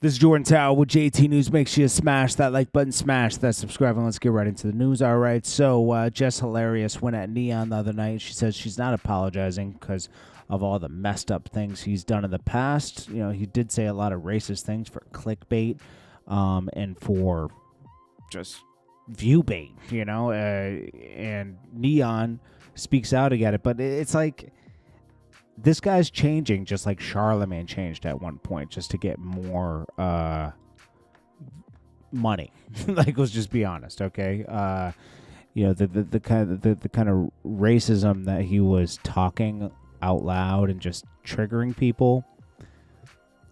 This is Jordan Tower with JT News. Make sure you smash that like button, smash that subscribe, and let's get right into the news. All right, so Jess Hilarious went at Neon the other night. She says she's not apologizing because of all the messed up things he's done in the past. You know, he did say a lot of racist things for clickbait and for just view bait, you know, and Neon speaks out again it, but it's like this guy's changing just like Charlemagne changed at one point just to get more money. Like, let's just be honest, okay? You know, the kind of racism that he was talking out loud and just triggering people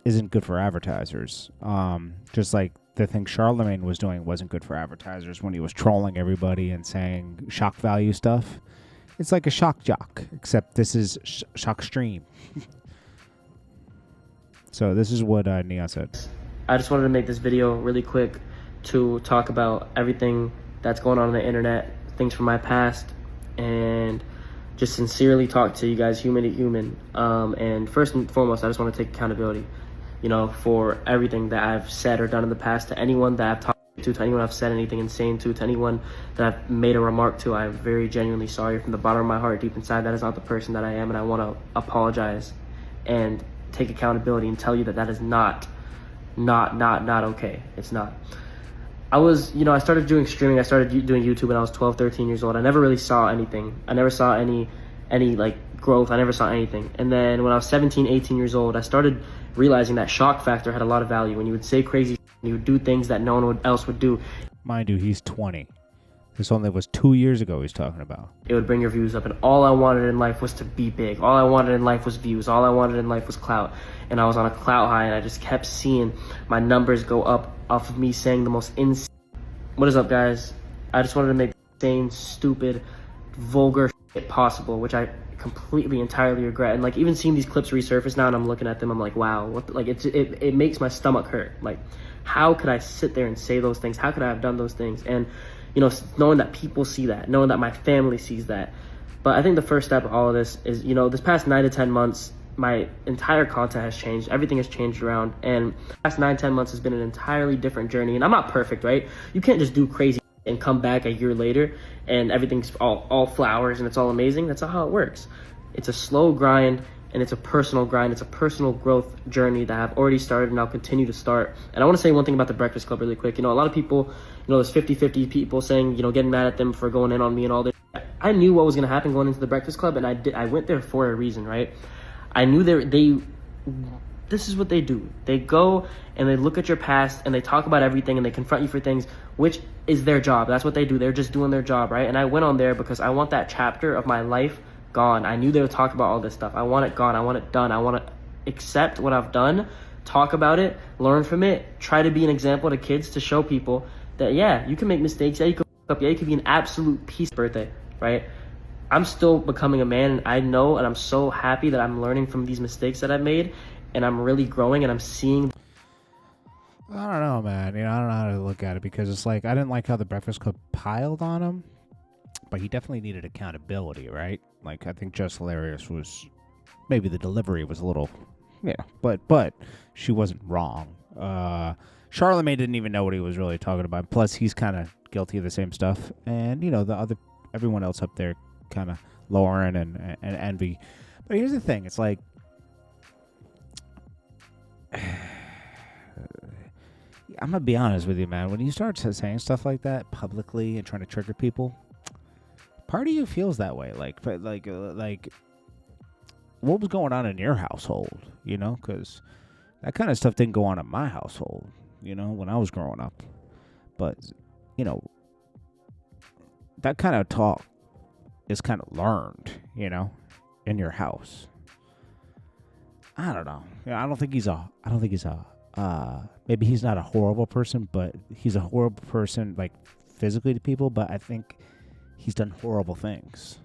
isn't good for advertisers. Just like the thing Charlemagne was doing wasn't good for advertisers when he was trolling everybody and saying shock value stuff. It's like a shock jock, except this is shock stream. So this is what Neon said. I just wanted to make this video really quick to talk about everything that's going on the internet, things from my past, and just sincerely talk to you guys human to human. And first and foremost, I just want to take accountability, you know, for everything that I've said or done in the past. To anyone that I've talked to anyone I've said anything insane to anyone that I've made a remark to, I'm very genuinely sorry from the bottom of my heart. Deep inside, that is not the person that I am, and I want to apologize and take accountability and tell you that that is not okay. It's not. I started doing streaming. I started doing YouTube when I was 12, 13 years old. I never really saw anything. I never saw any like growth. I never saw anything. And then when I was 17, 18 years old, I started realizing that shock factor had a lot of value. When you would say crazy shit, and you would do things that no one else would do. Mind you, he's 20. This only was 2 years ago he's talking about. It would bring your views up, and all I wanted in life was to be big. All I wanted in life was views. All I wanted in life was clout. And I was on a clout high, and I just kept seeing my numbers go up off of me saying the most insane. What is up, guys? I just wanted to make the insane, stupid, vulgar shit possible, which I completely, entirely regret. And like, even seeing these clips resurface now, and I'm looking at them, I'm like, wow, what the, like it makes my stomach hurt. Like, how could I sit there and say those things? How could I have done those things? And you know, knowing that people see that, knowing that my family sees that. But I think the first step of all of this is, you know, this past 9 to 10 months, my entire content has changed. Everything has changed around, and the past 9, 10 months has been an entirely different journey. And I'm not perfect, right? You can't just do crazy and come back a year later and everything's all flowers and it's all amazing. That's not how it works. It's a slow grind, and it's a personal grind. It's a personal growth journey that I've already started and I'll continue to start. And I want to say one thing about the Breakfast Club really quick. You know, a lot of people, you know, there's 50-50 people saying, you know, getting mad at them for going in on me and all this. I knew what was going to happen going into the Breakfast Club, and I went there for a reason, right? I knew this is what they do. They go and they look at your past and they talk about everything and they confront you for things, which is their job. That's what they do. They're just doing their job, right? And I went on there because I want that chapter of my life gone. I knew they would talk about all this stuff. I want it gone. I want it done. I want to accept what I've done, talk about it, learn from it, try to be an example to kids to show people that, yeah, you can make mistakes. Yeah, you can fuck up. Yeah, you can be an absolute piece of birthday, right? I'm still becoming a man, and I know, and I'm so happy that I'm learning from these mistakes that I've made, and I'm really growing, and I'm seeing. I don't know, man. You know, I don't know how to look at it, because it's like, I didn't like how the Breakfast Club piled on him, but he definitely needed accountability, right? Like, I think Jess Hilarious was, maybe the delivery was a little, yeah, but she wasn't wrong. Charlemagne didn't even know what he was really talking about. Plus, he's kind of guilty of the same stuff, and you know, everyone else up there, kind of Lauren and Envy. But here's the thing: it's like, I'm gonna be honest with you, man. When you start saying stuff like that publicly and trying to trigger people, part of you feels that way. Like what was going on in your household? You know, because that kind of stuff didn't go on in my household. You know, when I was growing up, but you know, that kind of talk is kind of learned, you know, in your house. I don't know. I don't think he's a maybe he's not a horrible person, but he's a horrible person, like, physically to people, but I think he's done horrible things.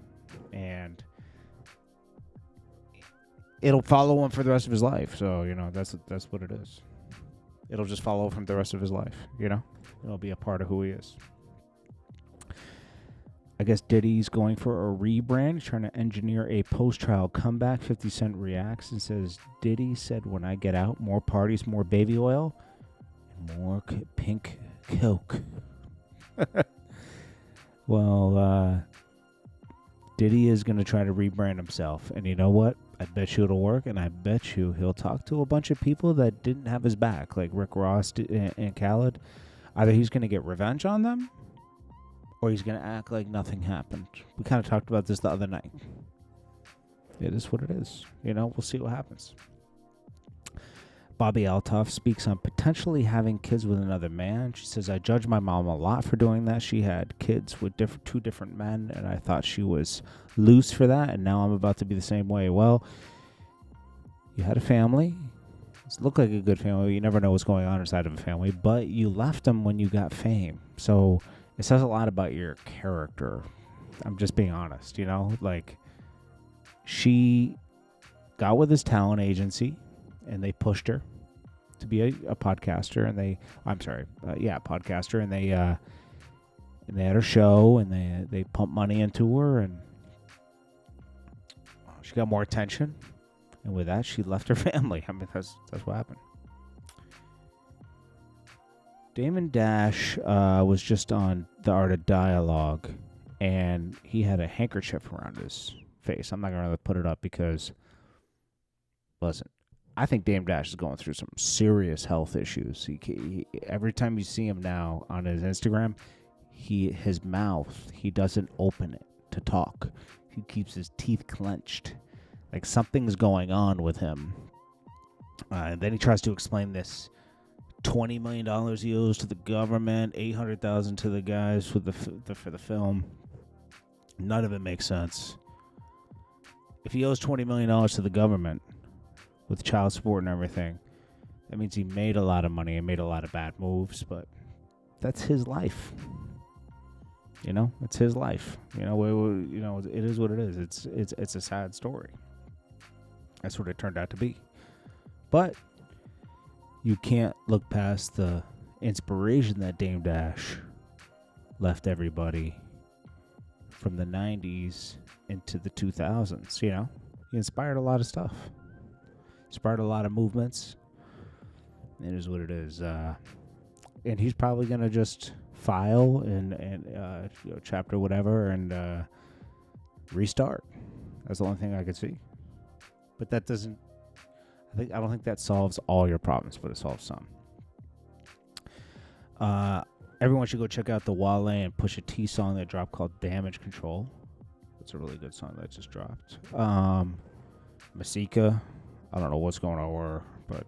And it'll follow him for the rest of his life. So, you know, that's what it is. It'll just follow him the rest of his life, you know? It'll be a part of who he is. I guess Diddy's going for a rebrand, trying to engineer a post-trial comeback. 50 Cent reacts and says, Diddy said, when I get out, more parties, more baby oil. More pink coke. Well, Diddy is going to try to rebrand himself. And you know what? I bet you it'll work, and I bet you he'll talk to a bunch of people that didn't have his back, like Rick Ross and Khaled. Either he's going to get revenge on them, or he's going to act like nothing happened. We kind of talked about this the other night. It is what it is. We'll see what happens. Bobbi Althoff speaks on potentially having kids with another man. She says, I judge my mom a lot for doing that. She had kids with two different men, and I thought she was loose for that, and now I'm about to be the same way. Well, you had a family. It looked like a good family. You never know what's going on inside of a family, but you left them when you got fame. So it says a lot about your character. I'm just being honest, Like, she got with this talent agency, and they pushed her to be a podcaster, and podcaster, and they had her show, and they pumped money into her, and she got more attention, and with that, she left her family. I mean, that's what happened. Damon Dash was just on The Art of Dialogue, and he had a handkerchief around his face. I'm not going to put it up because, listen, I think Dame Dash is going through some serious health issues. He every time you see him now on his Instagram, his mouth, he doesn't open it to talk. He keeps his teeth clenched. Like something's going on with him. And then he tries to explain this $20 million he owes to the government, $800,000 to the guys for the film. None of it makes sense. If he owes $20 million to the government, with child support and everything, that means he made a lot of money and made a lot of bad moves, but that's his life. It's his life. It is what it is. It's a sad story. That's what it turned out to be. But you can't look past the inspiration that Dame Dash left everybody from the 90s into the 2000s, He inspired a lot of stuff. Inspired a lot of movements. It is what it is. And he's probably going to just file and chapter whatever and restart. That's the only thing I could see. But that doesn't... I don't think that solves all your problems, but it solves some. Everyone should go check out the Wale and Pusha T song that dropped called Damage Control. It's a really good song that just dropped. Masika, I don't know what's going on with her, but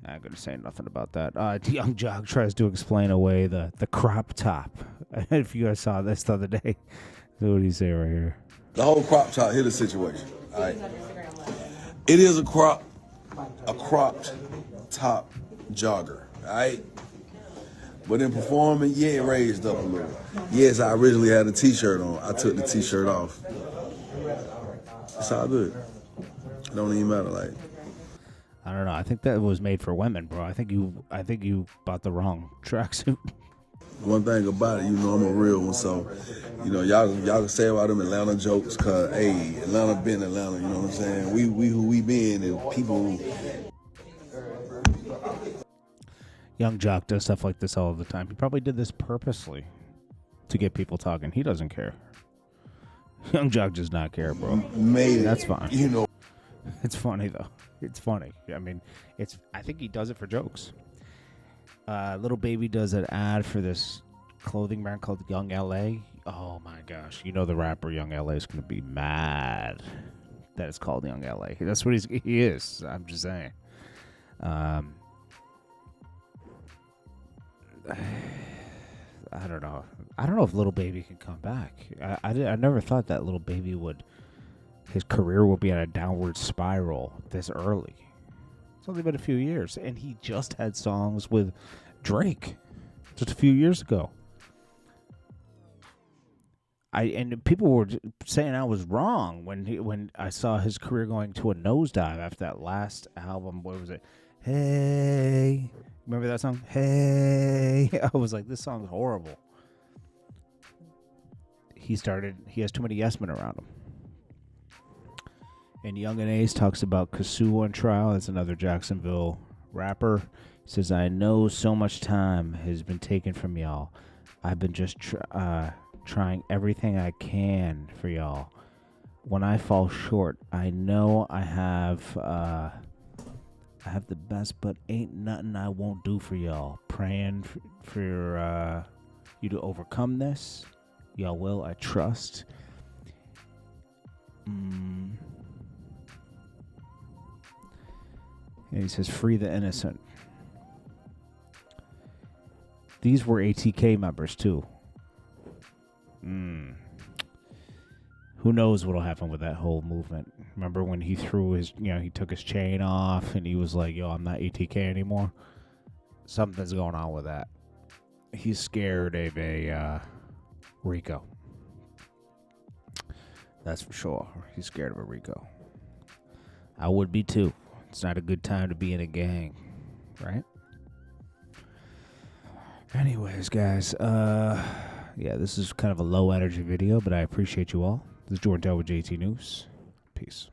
I'm going to say nothing about that. Young Jock tries to explain away the crop top. If you guys saw this the other day, what do you say right here? The whole crop top, here's the situation. All right. It is a cropped top jogger, all right? But in performing, it raised up a little. Yes, I originally had a t-shirt on. I took the t-shirt off. It's all good. It don't even matter, like. I don't know. I think that was made for women, bro. I think you bought the wrong tracksuit. One thing about it, I'm a real one, so, y'all can say about them Atlanta jokes, cause, hey, Atlanta been Atlanta, you know what I'm saying? We who we been, and people. Young Jock does stuff like this all the time. He probably did this purposely to get people talking. He doesn't care. Young Jock does not care, bro. Maybe. That's fine. It's funny, though. It's funny. I mean, I think he does it for jokes. Little Baby does an ad for this clothing brand called Young LA. Oh, my gosh. The rapper Young LA is going to be mad that it's called Young LA. That's what he is. I'm just saying. I don't know. I don't know if Little Baby can come back. I never thought that Little Baby his career would be on a downward spiral this early. It's only been a few years, and he just had songs with Drake just a few years ago. And people were saying I was wrong when I saw his career going to a nosedive after that last album. What was it? Hey. Remember that song? Hey. I was like, this song's horrible. He has too many yes men around him. And Young and Ace talks about Kasu on trial. That's another Jacksonville rapper. He says, I know so much time has been taken from y'all. I've been just trying everything I can for y'all. When I fall short, I know I have the best, but ain't nothing I won't do for y'all. Praying for you to overcome this. Y'all will, I trust. And he says, free the innocent. These were ATK members, too. Who knows what'll happen with that whole movement? Remember when he threw his, he took his chain off and he was like, yo, I'm not ATK anymore? Something's going on with that. He's scared of a Rico. That's for sure. He's scared of a Rico. I would be too. It's not a good time to be in a gang, right? Anyways, guys, this is kind of a low energy video, but I appreciate you all. This is JordanTower with JT News. Peace.